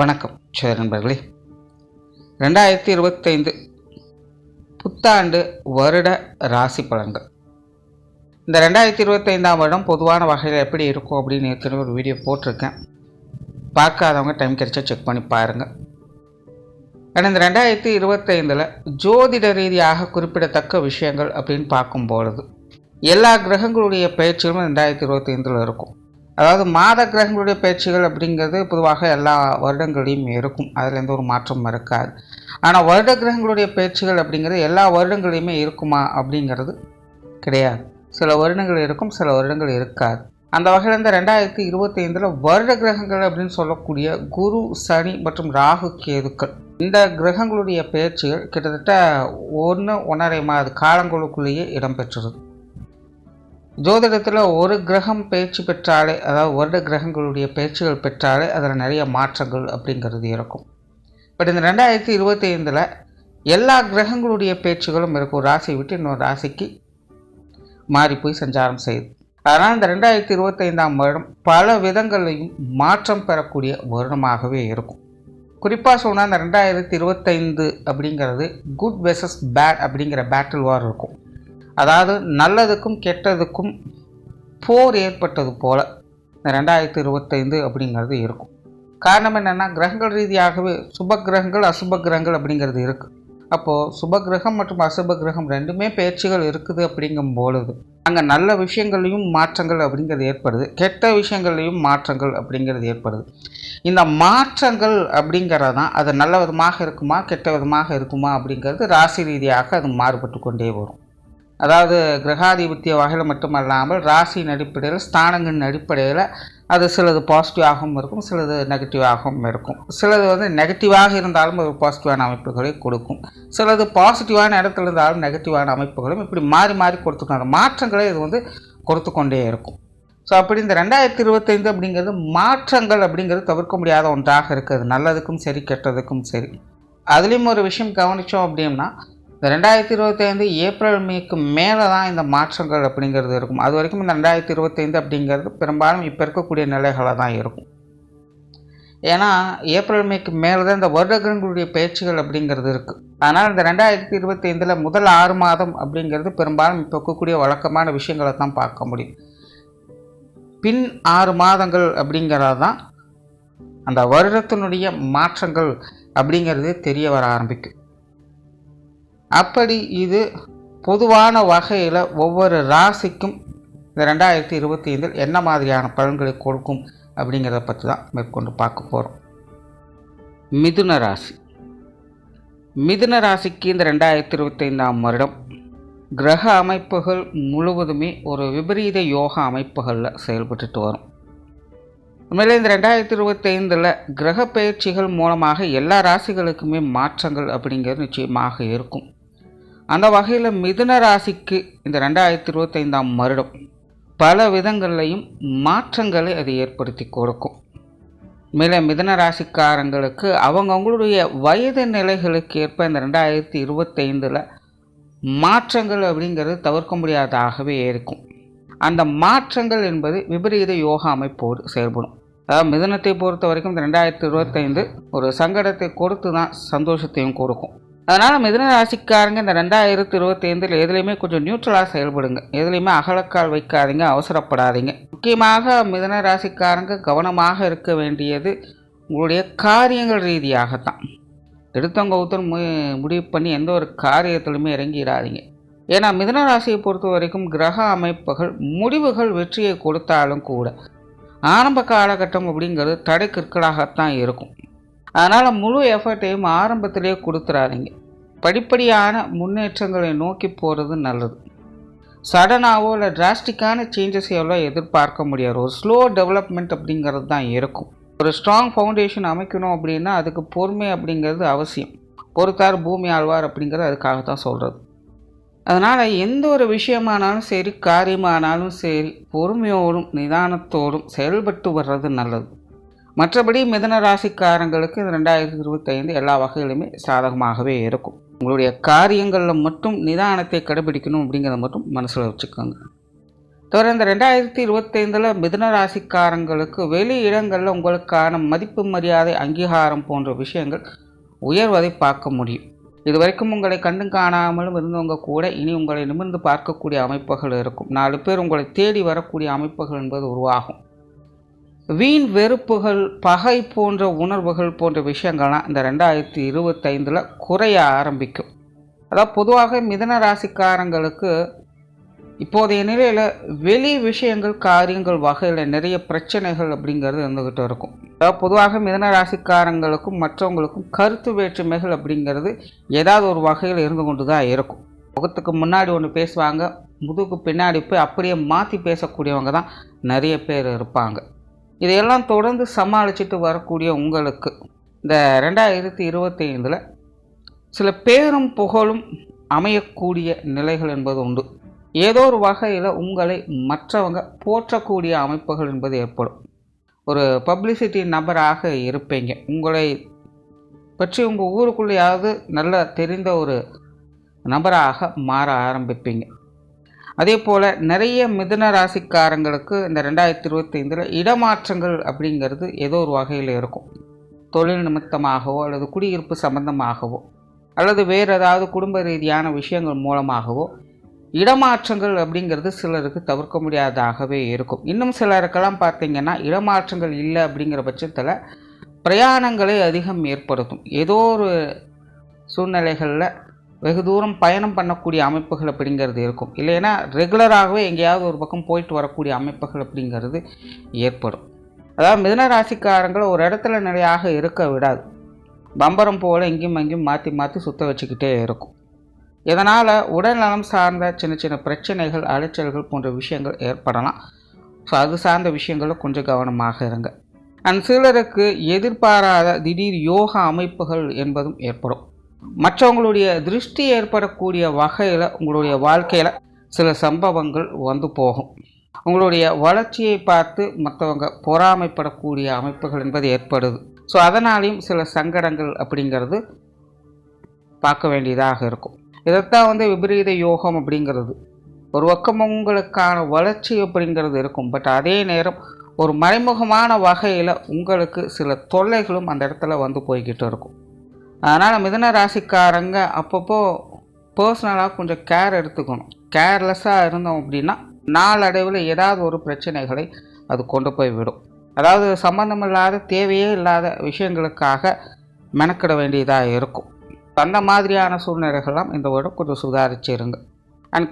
வணக்கம் நண்பர்களே. 2025 புத்தாண்டு வருட ராசி பலன்கள். இந்த 2025ஆம் வருடம் பொதுவான வகையில் எப்படி இருக்கும் அப்படின்னு ஏற்கனவே ஒரு வீடியோ போட்டிருக்கேன். பார்க்காதவங்க டைம் கிடைச்சா செக் பண்ணி பாருங்கள். ஆனால் இந்த 2025 ஜோதிட ரீதியாக குறிப்பிடத்தக்க விஷயங்கள் அப்படின்னு பார்க்கும்பொழுது எல்லா கிரகங்களுடைய பயிற்சிகளும் 2025 இருக்கும். அதாவது மாத கிரகங்களுடைய பயிற்சிகள் அப்படிங்கிறது பொதுவாக எல்லா வருடங்களையும் இருக்கும், அதில் எந்த ஒரு மாற்றமும் இருக்காது. ஆனால் வருட கிரகங்களுடைய பயிற்சிகள் அப்படிங்கிறது எல்லா வருடங்களையுமே இருக்குமா அப்படிங்கிறது கிடையாது. சில வருடங்கள் இருக்கும், சில வருடங்கள் இருக்காது. அந்த வகையில் இந்த 2025 வருட கிரகங்கள் அப்படின்னு சொல்லக்கூடிய குரு, சனி மற்றும் ராகு, கேதுக்கள் இந்த கிரகங்களுடைய பயிற்சிகள் கிட்டத்தட்ட 1.5 மாத காலங்களுக்குள்ளேயே இடம்பெற்றுருது. ஜோதிடத்தில் ஒரு கிரகம் பயிற்சி பெற்றாலே, அதாவது வருட கிரகங்களுடைய பயிற்சிகள் பெற்றாலே அதில் நிறைய மாற்றங்கள் அப்படிங்கிறது இருக்கும். பட் இந்த 2025 எல்லா கிரகங்களுடைய பயிற்சிகளும் இருக்கும். ஒரு ராசியை விட்டு இன்னொரு ராசிக்கு மாறி போய் சஞ்சாரம் செய்யுது. அதனால் இந்த 2025ஆம் வருடம் பல விதங்களையும் மாற்றம் பெறக்கூடிய வருடமாகவே இருக்கும். குறிப்பாக சொன்னால் இந்த 2025 அப்படிங்கிறது குட் வெர்சஸ் பேட் அப்படிங்கிற பேட்டில் வார் இருக்கும். அதாவது நல்லதுக்கும் கெட்டதுக்கும் போர் ஏற்பட்டது போல் இந்த 2025 அப்படிங்கிறது இருக்கும். காரணம் என்னென்னா, கிரகங்கள் ரீதியாகவே சுப கிரகங்கள், அசுப கிரகங்கள் அப்படிங்கிறது இருக்குது. அப்போது சுப கிரகம் மற்றும் அசுப கிரகம் ரெண்டுமே பயிற்சிகள் இருக்குது. அப்படிங்கும் பொழுது அங்கே நல்ல விஷயங்களையும் மாற்றங்கள் அப்படிங்கிறது ஏற்படுது, கெட்ட விஷயங்களையும் மாற்றங்கள் அப்படிங்கிறது ஏற்படுது. இந்த மாற்றங்கள் அப்படிங்கிறது தான் அது நல்ல விதமாக இருக்குமா கெட்ட விதமாக இருக்குமா அப்படிங்கிறது ராசி ரீதியாக அது மாறுபட்டு கொண்டே வரும். அதாவது கிரகாதிபத்திய வகையில் மட்டுமல்லாமல் ராசியின் அடிப்படையில், ஸ்தானங்களின் அடிப்படையில் அது சிலது பாசிட்டிவாகவும் இருக்கும், சிலது நெகட்டிவாகவும் இருக்கும். சிலது நெகட்டிவாக இருந்தாலும் ஒரு பாசிட்டிவான அமைப்புகளை கொடுக்கும், சிலது பாசிட்டிவான இடத்துல இருந்தாலும் நெகட்டிவான அமைப்புகளும் இப்படி மாறி மாறி கொடுத்துக்கணும். அந்த மாற்றங்களை இது கொடுத்து கொண்டே இருக்கும். ஸோ அப்படி இந்த 2025 அப்படிங்கிறது மாற்றங்கள் அப்படிங்கிறது தவிர்க்க முடியாத ஒன்றாக இருக்குது, நல்லதுக்கும் சரி கெட்டதுக்கும் சரி. அதுலேயும் ஒரு விஷயம் கவனித்தோம் அப்படின்னா, இந்த 2025 ஏப்ரல் மேக்கு மேலே தான் இந்த மாற்றங்கள் அப்படிங்கிறது இருக்கும். அது வரைக்கும் இந்த 2025 அப்படிங்கிறது பெரும்பாலும் இப்போ இருக்கக்கூடிய நிலைகளாக தான் இருக்கும். ஏன்னா ஏப்ரல் மேக்கு மேலே தான் இந்த வருடங்களுடைய பயிற்சிகள் அப்படிங்கிறது இருக்குது. அதனால் இந்த 2025 முதல் 6 மாதம் அப்படிங்கிறது பெரும்பாலும் இப்போ இருக்கக்கூடிய வழக்கமான விஷயங்களை தான் பார்க்க முடியும். பின் 6 மாதங்கள் அப்படிங்கிறது தான் அந்த வருடத்தினுடைய மாற்றங்கள் அப்படிங்கிறது தெரிய வர ஆரம்பிக்கும். அப்படி இது பொதுவான வகையில் ஒவ்வொரு ராசிக்கும் இந்த 2025 என்ன மாதிரியான பலன்களை கொடுக்கும் அப்படிங்கிறத பற்றி தான் மேற்கொண்டு பார்க்க போகிறோம். மிதுன ராசி. மிதுன ராசிக்கு இந்த 2025ஆம் வருடம் கிரக அமைப்புகள் முழுவதுமே ஒரு விபரீத யோக அமைப்புகளில் செயல்பட்டு வரும். உண்மையிலே இந்த 2025 கிரக பயிற்சிகள் மூலமாக எல்லா ராசிகளுக்குமே மாற்றங்கள் அப்படிங்கிறது நிச்சயமாக இருக்கும். அந்த வகையில் மிதுன ராசிக்கு இந்த 2025ஆம் வருடம் பல விதங்களையும் மாற்றங்களை அது ஏற்படுத்தி கொடுக்கும். மேலும் மிதுன ராசிக்காரங்களுக்கு அவங்களுடைய வயது நிலைகளுக்கு ஏற்ப இந்த 2025 மாற்றங்கள் அப்படிங்கிறது தவிர்க்க முடியாததாகவே இருக்கும். அந்த மாற்றங்கள் என்பது விபரீத யோகா அமைப்போடு செயல்படும். அதாவது மிதுனத்தை பொறுத்த வரைக்கும் இந்த 2025 ஒரு சங்கடத்தை கொடுத்து தான் சந்தோஷத்தையும் கொடுக்கும். அதனால் மிதுன ராசிக்காரங்க இந்த 2025 எதுலேயுமே கொஞ்சம் நியூட்ரலாக செயல்படுங்க, எதுலேயுமே அகலக்கால் வைக்காதீங்க, அவசரப்படாதீங்க. முக்கியமாக மிதுன ராசிக்காரங்க கவனமாக இருக்க வேண்டியது உங்களுடைய காரியங்கள் ரீதியாகத்தான். எடுத்தவங்க ஒருத்தர் முடிவு பண்ணி எந்த ஒரு காரியத்திலுமே இறங்கிடாதீங்க. ஏன்னா மிதுன ராசியை பொறுத்த வரைக்கும் கிரக அமைப்புகள் முடிவுகள் வெற்றியை கொடுத்தாலும் கூட ஆரம்ப காலகட்டம் அப்படிங்கிறது தடை கற்களாகத்தான் இருக்கும். அதனால் முழு எஃபர்ட்டையும் ஆரம்பத்திலே கொடுத்துடாதீங்க. படிப்படியான முன்னேற்றங்களை நோக்கி போகிறது நல்லது. சடனாவோ இல்லை டிராஸ்டிக்கான சேஞ்சஸ் எவ்வளோ எதிர்பார்க்க முடியாது. ஒரு ஸ்லோ டெவலப்மெண்ட் அப்படிங்கிறது தான் இருக்கும். ஒரு ஸ்ட்ராங் ஃபவுண்டேஷன் அமைக்கணும் அப்படின்னா அதுக்கு பொறுமை அப்படிங்கிறது அவசியம். பொறுத்தார் பூமி ஆழ்வார் அப்படிங்கிறது அதுக்காகத்தான் சொல்கிறது. அதனால் எந்த ஒரு விஷயமானாலும் சரி, காரியமானாலும் சரி, பொறுமையோடும் நிதானத்தோடும் செயல்பட்டு வர்றது நல்லது. மற்றபடி மிதுன ராசிக்காரங்களுக்கு இந்த 2025 எல்லா வகையிலுமே சாதகமாகவே இருக்கும். உங்களுடைய காரியங்களில் மட்டும் நிதானத்தை கடைபிடிக்கணும் அப்படிங்கிறத மட்டும் மனசில் வச்சுக்கோங்க. தவிர இந்த 2025 மிதுன ராசிக்காரங்களுக்கு வெளி இடங்களில் உங்களுக்கான மதிப்பு மரியாதை அங்கீகாரம் போன்ற விஷயங்கள் உயர்வதை பார்க்க முடியும். இதுவரைக்கும் உங்களை கண்டும் காணாமலும் இருந்தவங்க கூட இனி உங்களை நிமிர்ந்து பார்க்கக்கூடிய அமைப்புகள் இருக்கும். 4 பேர் உங்களை தேடி வரக்கூடிய அமைப்புகள் என்பது உருவாகும். வீண் வெறுப்புகள், பகை போன்ற உணர்வுகள் போன்ற விஷயங்கள்லாம் இந்த 2025 குறைய ஆரம்பிக்கும். அதாவது பொதுவாக மிதுன ராசிக்காரங்களுக்கு இப்போதைய நிலையில் வெளி விஷயங்கள், காரியங்கள் வகையில் நிறைய பிரச்சனைகள் அப்படிங்கிறது இருந்துக்கிட்டு இருக்கும். அதாவது பொதுவாக மிதுன ராசிக்காரங்களுக்கும் மற்றவங்களுக்கும் கருத்து வேற்றுமைகள் அப்படிங்கிறது ஏதாவது ஒரு வகையில் இருந்து கொண்டு தான் இருக்கும். முகத்துக்கு முன்னாடி ஒன்று பேசுவாங்க, முதுகுக்கு பின்னாடி போய் அப்படியே மாற்றி பேசக்கூடியவங்க தான் நிறைய பேர் இருப்பாங்க. இதையெல்லாம் தொடர்ந்து சமாளிச்சுட்டு வரக்கூடிய உங்களுக்கு இந்த 2025 சில பேரும் புகழும் அமையக்கூடிய நிலைகள் என்பது உண்டு. ஏதோ ஒரு வகையில் உங்களை மற்றவங்க போற்றக்கூடிய அமைப்புகள் என்பது ஏற்படும். ஒரு பப்ளிசிட்டி நபராக இருப்பீங்க. உங்களை பற்றி உங்கள் ஊருக்குள்ளேயாவது நல்லா தெரிந்த ஒரு நபராக மாற ஆரம்பிப்பீங்க. அதே போல் நிறைய மிதுன ராசிக்காரங்களுக்கு இந்த 2025 இடமாற்றங்கள் அப்படிங்கிறது ஏதோ ஒரு வகையில் இருக்கும். தொழில் நிமித்தமாகவோ அல்லது குடியிருப்பு சம்பந்தமாகவோ அல்லது வேறு ஏதாவது குடும்ப ரீதியான விஷயங்கள் மூலமாகவோ இடமாற்றங்கள் அப்படிங்கிறது சிலருக்கு தவிர்க்க முடியாததாகவே இருக்கும். இன்னும் சிலருக்கெல்லாம் பார்த்திங்கன்னா இடமாற்றங்கள் இல்லை அப்படிங்கிற பட்சத்தில் பிரயாணங்களை அதிகம் ஏற்படுத்தும். ஏதோ ஒரு சூழ்நிலைகளில் வெகு தூரம் பயணம் பண்ணக்கூடிய அமைப்புகள் அப்படிங்கிறது இருக்கும். இல்லைன்னா ரெகுலராகவே எங்கேயாவது ஒரு பக்கம் போயிட்டு வரக்கூடிய அமைப்புகள் அப்படிங்கிறது ஏற்படும். அதாவது மிதுன ராசிக்காரங்களை ஒரு இடத்துல நிலையாக இருக்க விடாது. பம்பரம் போல் எங்கேயும் அங்கேயும் மாற்றி மாற்றி சுற்ற வச்சுக்கிட்டே இருக்கும். இதனால் உடல்நலம் சார்ந்த சின்ன சின்ன பிரச்சனைகள், அலைச்சல்கள் போன்ற விஷயங்கள் ஏற்படலாம். ஸோ அது சார்ந்த விஷயங்களும் கொஞ்சம் கவனமாக இருங்க. சிலருக்கு எதிர்பாராத திடீர் யோகா அமைப்புகள் என்பதும் ஏற்படும். மற்றவங்களுடைய திருஷ்டி ஏற்படக்கூடிய வகையில் உங்களுடைய வாழ்க்கையில் சில சம்பவங்கள் வந்து போகும். உங்களுடைய வளர்ச்சியை பார்த்து மற்றவங்க பொறாமைப்படக்கூடிய அமைப்புகள் என்பது ஏற்படுது. ஸோ அதனாலையும் சில சங்கடங்கள் அப்படிங்கிறது பார்க்க வேண்டியதாக இருக்கும். இதைத்தான் விபரீத யோகம் அப்படிங்கிறது. ஒரு பக்கம் உங்களுக்கான வளர்ச்சி அப்படிங்கிறது இருக்கும். பட் அதே நேரம் ஒரு மறைமுகமான வகையில் உங்களுக்கு சில தொல்லைகளும் அந்த இடத்துல வந்து போய்கிட்டு இருக்கும். அதனால் மிதுன ராசிக்காரங்க அப்பப்போ பர்சனலாக கொஞ்சம் கேர் எடுத்துக்கணும். கேர்லெஸ்ஸாக இருந்தோம் அப்படின்னா நாளடைவில் ஏதாவது ஒரு பிரச்சனைகளை அது கொண்டு போய் விடும். அதாவது சம்பந்தமில்லாத தேவையே இல்லாத விஷயங்களுக்காக மெனக்கிட வேண்டியதாக இருக்கும். அந்த மாதிரியான சூழ்நிலைகள்லாம் இந்த வருடம் கொஞ்சம் சுதாரிச்சிருங்க.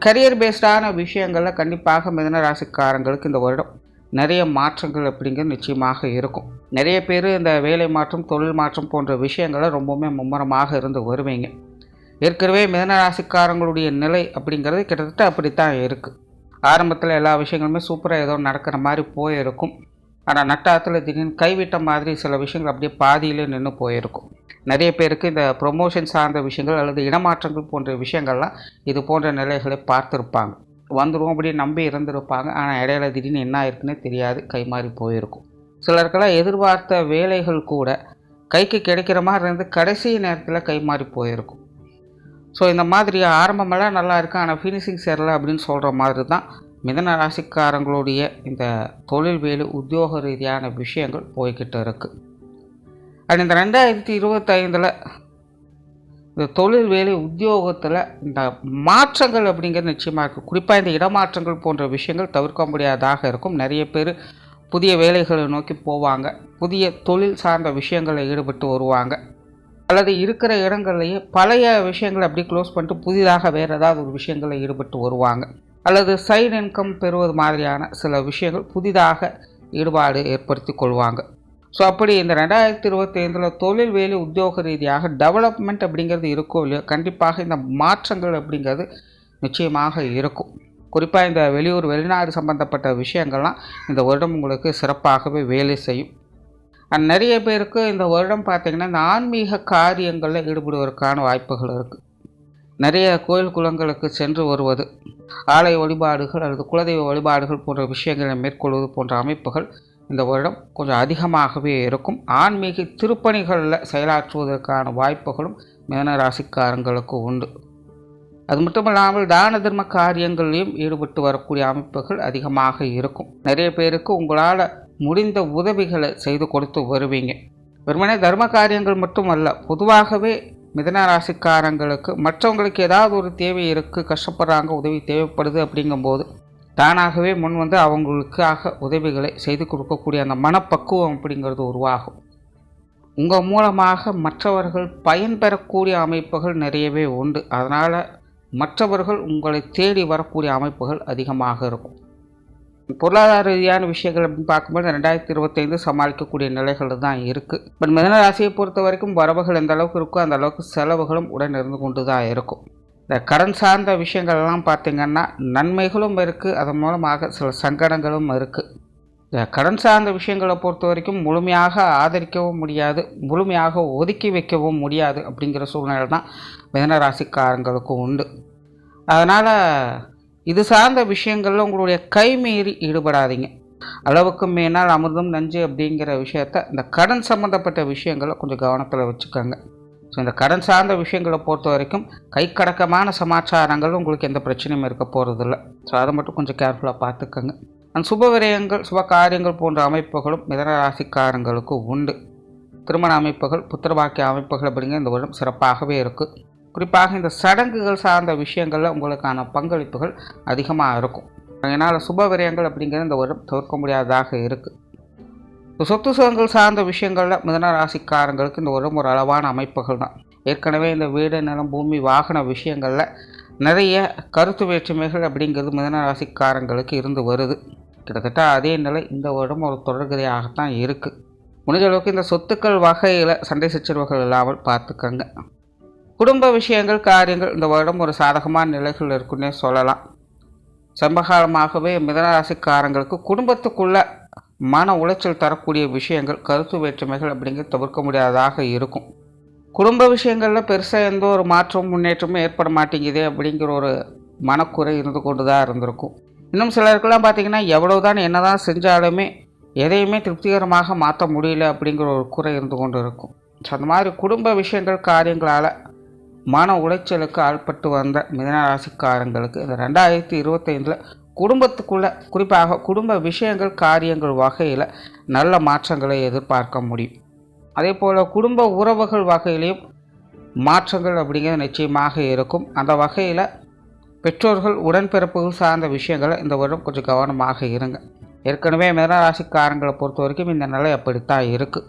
கரியர் பேஸ்டான விஷயங்களில் கண்டிப்பாக மிதுன ராசிக்காரங்களுக்கு இந்த வருடம் நிறைய மாற்றங்கள் அப்படிங்கிறது நிச்சயமாக இருக்கும். நிறைய பேர் இந்த வேலை மாற்றம், தொழில் மாற்றம் போன்ற விஷயங்களை ரொம்பவுமே மும்முரமாக இருந்து வருவீங்க. ஏற்கனவே மிதுன ராசிக்காரங்களுடைய நிலை அப்படிங்கிறது கிட்டத்தட்ட அப்படித்தான் இருக்குது. ஆரம்பத்தில் எல்லா விஷயங்களுமே சூப்பராக ஏதோ நடக்கிற மாதிரி போயிருக்கும். ஆனால் நட்டாத்தில் திடீர்னு கைவிட்ட மாதிரி சில விஷயங்கள் அப்படியே பாதியிலே நின்று போயிருக்கும். நிறைய பேருக்கு இந்த ப்ரொமோஷன் சார்ந்த விஷயங்கள் அல்லது இடமாற்றங்கள் போன்ற விஷயங்கள்லாம் இது போன்ற நிலைகளை பார்த்துருப்பாங்க. வந்துடும் அப்படி நம்பி இருந்திருப்பாங்க. ஆனால் இடையில திடீர்னு என்ன இருக்குன்னே தெரியாது, கை மாறி போயிருக்கும். சிலருக்கெல்லாம் எதிர்பார்த்த வேலைகள் கூட கைக்கு கிடைக்கிற மாதிரி இருந்து கடைசி நேரத்தில் கை மாறி போயிருக்கும். ஸோ இந்த மாதிரி ஆரம்பமெல்லாம் நல்லா இருக்குது, ஆனால் ஃபினிஷிங் சேரலை அப்படின்னு சொல்கிற மாதிரி தான் மிதுன ராசிக்காரங்களுடைய இந்த தொழில் வேலை உத்தியோக ரீதியான விஷயங்கள் போய்கிட்டு இருக்குது. அண்ட் இந்த 2025 இந்த தொழில் வேலை உத்தியோகத்தில் இந்த மாற்றங்கள் அப்படிங்கிறது நிச்சயமாக இருக்குது. குறிப்பாக இந்த இடமாற்றங்கள் போன்ற விஷயங்கள் தவிர்க்க முடியாததாக இருக்கும். நிறைய பேர் புதிய வேலைகளை நோக்கி போவாங்க, புதிய தொழில் சார்ந்த விஷயங்களில் ஈடுபட்டு வருவாங்க, அல்லது இருக்கிற இடங்கள்லேயே பழைய விஷயங்களை அப்படி க்ளோஸ் பண்ணிட்டு புதிதாக வேறு ஏதாவது ஒரு விஷயங்களில் ஈடுபட்டு வருவாங்க, அல்லது சைடு இன்கம் பெறுவது மாதிரியான சில விஷயங்கள் புதிதாக ஈடுபாடு ஏற்படுத்தி கொள்வாங்க. ஸோ அப்படி இந்த 2025 தொழில் வேலை உத்தியோக ரீதியாக டெவலப்மெண்ட் அப்படிங்கிறது இருக்கும் இல்லையோ, கண்டிப்பாக இந்த மாற்றங்கள் அப்படிங்கிறது நிச்சயமாக இருக்கும். குறிப்பாக இந்த வெளியூர் வெளிநாடு சம்பந்தப்பட்ட விஷயங்கள்லாம் இந்த வருடம் உங்களுக்கு சிறப்பாகவே வேலை செய்யும். நிறைய பேருக்கு இந்த வருடம் பார்த்திங்கன்னா இந்த ஆன்மீக காரியங்களில் ஈடுபடுவதற்கான வாய்ப்புகள் இருக்குது. நிறைய கோயில் குளங்களுக்கு சென்று வருவது, ஆலய வழிபாடுகள் அல்லது குலதெய்வ வழிபாடுகள் போன்ற விஷயங்களை மேற்கொள்வது போன்ற அமைப்புகள் இந்த வருடம் கொஞ்சம் அதிகமாகவே இருக்கும். ஆன்மீக திருப்பணிகளில் செயலாற்றுவதற்கான வாய்ப்புகளும் மிதுன ராசிக்காரங்களுக்கு உண்டு. அது மட்டும் இல்லாமல் தான தர்ம காரியங்களிலும் ஈடுபட்டு வரக்கூடிய அமைப்புகள் அதிகமாக இருக்கும். நிறைய பேருக்கு உங்களால் முடிந்த உதவிகளை செய்து கொடுத்து வருவீங்க. வெறுமனே தர்ம காரியங்கள் மட்டுமல்ல, பொதுவாகவே மிதுன ராசிக்காரங்களுக்கு மற்றவங்களுக்கு ஏதாவது ஒரு தேவை இருக்குது, கஷ்டப்படுறாங்க, உதவி தேவைப்படுது அப்படிங்கும்போது தானாகவே முன் வந்து அவங்களுக்காக உதவிகளை செய்து கொடுக்கக்கூடிய அந்த மனப்பக்குவம் அப்படிங்கிறது உருவாகும். உங்கள் மூலமாக மற்றவர்கள் பயன்பெறக்கூடிய அமைப்புகள் நிறையவே உண்டு. அதனால் மற்றவர்கள் உங்களை தேடி வரக்கூடிய அமைப்புகள் அதிகமாக இருக்கும். பொருளாதார ரீதியான விஷயங்கள் அப்படின்னு பார்க்கும்போது 2025 சமாளிக்கக்கூடிய நிலைகள் தான் இருக்குது. பட் மிதுன ராசியை பொறுத்த வரைக்கும் வரவுகள் எந்த அளவுக்கு இருக்கோ அந்த அளவுக்கு செலவுகளும் உடன் இருந்து கொண்டு தான் இருக்கும். இந்த கடன் சார்ந்த விஷயங்கள்லாம் பார்த்திங்கன்னா நன்மைகளும் இருக்குது, அதன் மூலமாக சில சங்கடங்களும் இருக்குது. இந்த கடன் சார்ந்த விஷயங்களை பொறுத்த வரைக்கும் முழுமையாக ஆதரிக்கவும் முடியாது, முழுமையாக ஒதுக்கி வைக்கவும் முடியாது அப்படிங்கிற சூழ்நிலை தான் மிதுன ராசிக்காரங்களுக்கு உண்டு. அதனால் இது சார்ந்த விஷயங்களில் உங்களுடைய கைமீறி ஈடுபடாதீங்க. அளவுக்கு மேனால் அமிர்தம் நஞ்சு அப்படிங்கிற விஷயத்த இந்த கடன் சம்மந்தப்பட்ட விஷயங்களை கொஞ்சம் கவனத்தில் வச்சுக்கோங்க. ஸோ இந்த கடன் சார்ந்த விஷயங்களை பொறுத்த வரைக்கும் கைக்கடக்கமான சமாச்சாரங்கள் உங்களுக்கு எந்த பிரச்சனையும் இருக்க போகிறதில்ல. ஸோ அதை மட்டும் கொஞ்சம் கேர்ஃபுல்லாக பார்த்துக்கோங்க. அந்த சுப விரயங்கள் சுப காரியங்கள் போன்ற அமைப்புகளும் மிதுன ராசிக்காரங்களுக்கு உண்டு. திருமண அமைப்புகள் புத்திரபாக்கிய அமைப்புகள் அப்படிங்கிற இந்த வருடம் சிறப்பாகவே இருக்குது. குறிப்பாக இந்த சடங்குகள் சார்ந்த விஷயங்களில் உங்களுக்கான பங்களிப்புகள் அதிகமாக இருக்கும். அதனால் சுப விரயங்கள் அப்படிங்கிறது இந்த வருடம் தவிர்க்க முடியாததாக இருக்குது. சொத்து சுகங்கள் சார்ந்த விஷயங்களில் மிதுன ராசிக்காரங்களுக்கு இந்த வருடம் ஒரு அளவான அமைப்புகள் தான். ஏற்கனவே இந்த வீடு நிலம் பூமி வாகன விஷயங்களில் நிறைய கருத்து வேற்றுமைகள் அப்படிங்கிறது மிதுன ராசிக்காரங்களுக்கு இருந்து வருது. கிட்டத்தட்ட அதே நிலை இந்த வருடம் ஒரு தொடர்கதையாகத்தான் இருக்குது. முடிஞ்ச அளவுக்கு இந்த சொத்துக்கள் வகையில் சண்டை சச்சரவுகள் இல்லாமல் பார்த்துக்கங்க. குடும்ப விஷயங்கள் காரியங்கள் இந்த வருடம் ஒரு சாதகமான நிலைகள் இருக்குன்னே சொல்லலாம். சமகாலமாகவே மிதுன ராசிக்காரங்களுக்கு குடும்பத்துக்குள்ள மன உளைச்சல் தரக்கூடிய விஷயங்கள் கருத்து வேற்றுமைகள் அப்படிங்கிறது தவிர்க்க முடியாததாக இருக்கும். குடும்ப விஷயங்களில் பெருசாக எந்த ஒரு மாற்றமும் முன்னேற்றமும் ஏற்பட மாட்டேங்குது அப்படிங்கிற ஒரு மனக்குறை இருந்து கொண்டு தான் இருந்திருக்கும். இன்னும் சிலருக்கெல்லாம் பார்த்திங்கன்னா எவ்வளவுதான் என்ன தான் செஞ்சாலுமே எதையுமே திருப்திகரமாக மாற்ற முடியல அப்படிங்கிற ஒரு குறை இருந்து கொண்டு இருக்கும். ஸோ அந்த மாதிரி குடும்ப விஷயங்கள் காரியங்களால் மன உளைச்சலுக்கு ஆள்பட்டு வந்த மிதுன ராசிக்காரங்களுக்கு இந்த 2025 குடும்பத்துக்குள்ளே குறிப்பாக குடும்ப விஷயங்கள் காரியங்கள் வகையில் நல்ல மாற்றங்களை எதிர்பார்க்க முடியும். அதே போல் குடும்ப உறவுகள் வகையிலையும் மாற்றங்கள் அப்படிங்கிறது நிச்சயமாக இருக்கும். அந்த வகையில் பெற்றோர்கள் உடன்பிறப்புகள் சார்ந்த விஷயங்களை இந்த வருடம் கொஞ்சம் கவனமாக இருங்க. ஏற்கனவே மிதுன ராசிக்காரங்களை பொறுத்த வரைக்கும் இந்த நிலை அப்படித்தான் இருக்குது.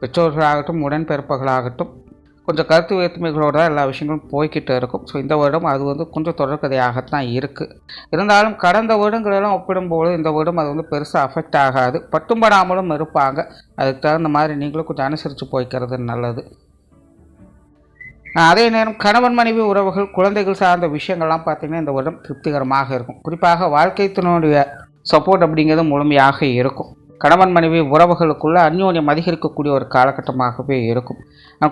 பெற்றோர்களாகட்டும் உடன்பிறப்புகளாகட்டும் கொஞ்சம் கருத்து வேற்றுமைகளோடு தான் எல்லா விஷயங்களும் போய்கிட்டு இருக்கும். ஸோ இந்த வருடம் அது கொஞ்சம் தொடர்கதையாகத்தான் இருக்குது. இருந்தாலும் கடந்த வருடங்களெல்லாம் ஒப்பிடும்போது இந்த வருடம் அது பெருசாக அஃபெக்ட் ஆகாது. பட்டும்படாமலும் இருப்பாங்க. அதுக்கு தகுந்த மாதிரி நீங்களும் கொஞ்சம் அனுசரித்து போய்க்கிறது நல்லது. அதே நேரம் கணவன் மனைவி உறவுகள் குழந்தைகள் சார்ந்த விஷயங்கள்லாம் பார்த்திங்கன்னா இந்த வருடம் திருப்திகரமாக இருக்கும். குறிப்பாக வாழ்க்கை துணையுடைய சப்போர்ட் அப்படிங்கிறது முழுமையாக இருக்கும். கணவன் மனைவி உறவுகளுக்குள்ள அந்யோன்யம் அதிகரிக்கக்கூடிய ஒரு காலகட்டமாகவே இருக்கும்.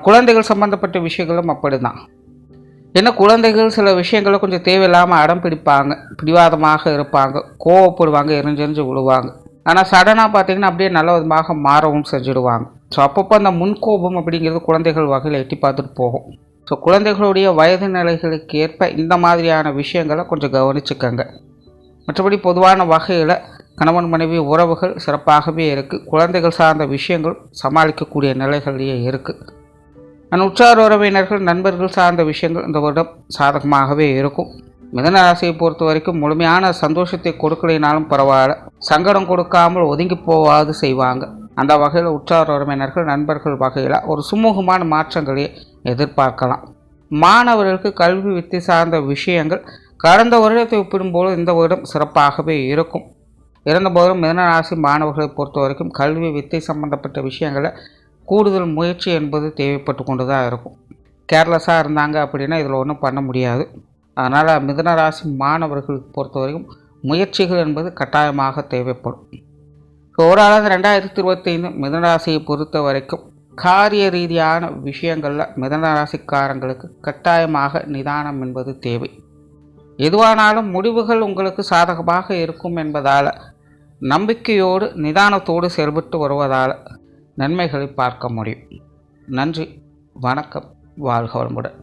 குழந்தைகள் சம்பந்தப்பட்ட விஷயங்களும் அப்படி தான். ஏன்னா குழந்தைகள் சில விஷயங்களை கொஞ்சம் தேவையில்லாமல் அடம் பிடிப்பாங்க, பிடிவாதமாக இருப்பாங்க, கோவப்படுவாங்க, எரிஞ்செறிஞ்சு விழுவாங்க. ஆனால் சடனாக பார்த்திங்கன்னா அப்படியே நல்ல விதமாக மாறவும் செஞ்சுடுவாங்க. ஸோ அப்பப்போ அந்த முன்கோபம் அப்படிங்கிறது குழந்தைகள் வகையில் எட்டி பார்த்துட்டு போகும். ஸோ குழந்தைகளுடைய வயது நிலைகளுக்கு ஏற்ப இந்த மாதிரியான விஷயங்களை கொஞ்சம் கவனிச்சுக்கங்க. மற்றபடி பொதுவான வகையில் கணவன் மனைவி உறவுகள் சிறப்பாகவே இருக்குது. குழந்தைகள் சார்ந்த விஷயங்கள் சமாளிக்கக்கூடிய நிலைகளிலேயே இருக்குது. உற்றார் உறவினர்கள் நண்பர்கள் சார்ந்த விஷயங்கள் இந்த வருடம் சாதகமாகவே இருக்கும். மிதுன ராசியை பொறுத்த வரைக்கும் முழுமையான சந்தோஷத்தை கொடுக்கலைனாலும் பரவாயில்ல, சங்கடம் கொடுக்காமல் ஒதுங்கி போவாது செய்வாங்க. அந்த வகையில் உற்றார் உறவினர்கள் நண்பர்கள் வகையில் ஒரு சுமூகமான மாற்றங்களை எதிர்பார்க்கலாம். மாணவர்களுக்கு கல்வி வித்தை சார்ந்த விஷயங்கள் கடந்த வருடத்தை ஒப்பிடும்போது இந்த வருடம் சிறப்பாகவே இருக்கும். இருந்தபோதும் மிதுன ராசி மாணவர்களை பொறுத்த வரைக்கும் கல்வி வித்தை சம்பந்தப்பட்ட விஷயங்களில் கூடுதல் முயற்சி என்பது தேவைப்பட்டு கொண்டு தான் இருக்கும். கேர்லெஸ்ஸாக இருந்தாங்க அப்படின்னா இதில் ஒன்றும் பண்ண முடியாது. அதனால் மிதுன ராசி மாணவர்களுக்கு பொறுத்த வரைக்கும் முயற்சிகள் என்பது கட்டாயமாக தேவைப்படும். ஓராளது 2025 மிதுன ராசியை பொறுத்த வரைக்கும் காரிய ரீதியான விஷயங்களில் மிதுன ராசிக்காரங்களுக்கு கட்டாயமாக நிதானம் என்பது தேவை. எதுவானாலும் முடிவுகள் உங்களுக்கு சாதகமாக இருக்கும் என்பதால் நம்பிக்கையோடு நிதானத்தோடு செயல்பட்டு வருவதால் நன்மைகளை பார்க்க முடியும். நன்றி, வணக்கம், வாழ்க வளமுடன்.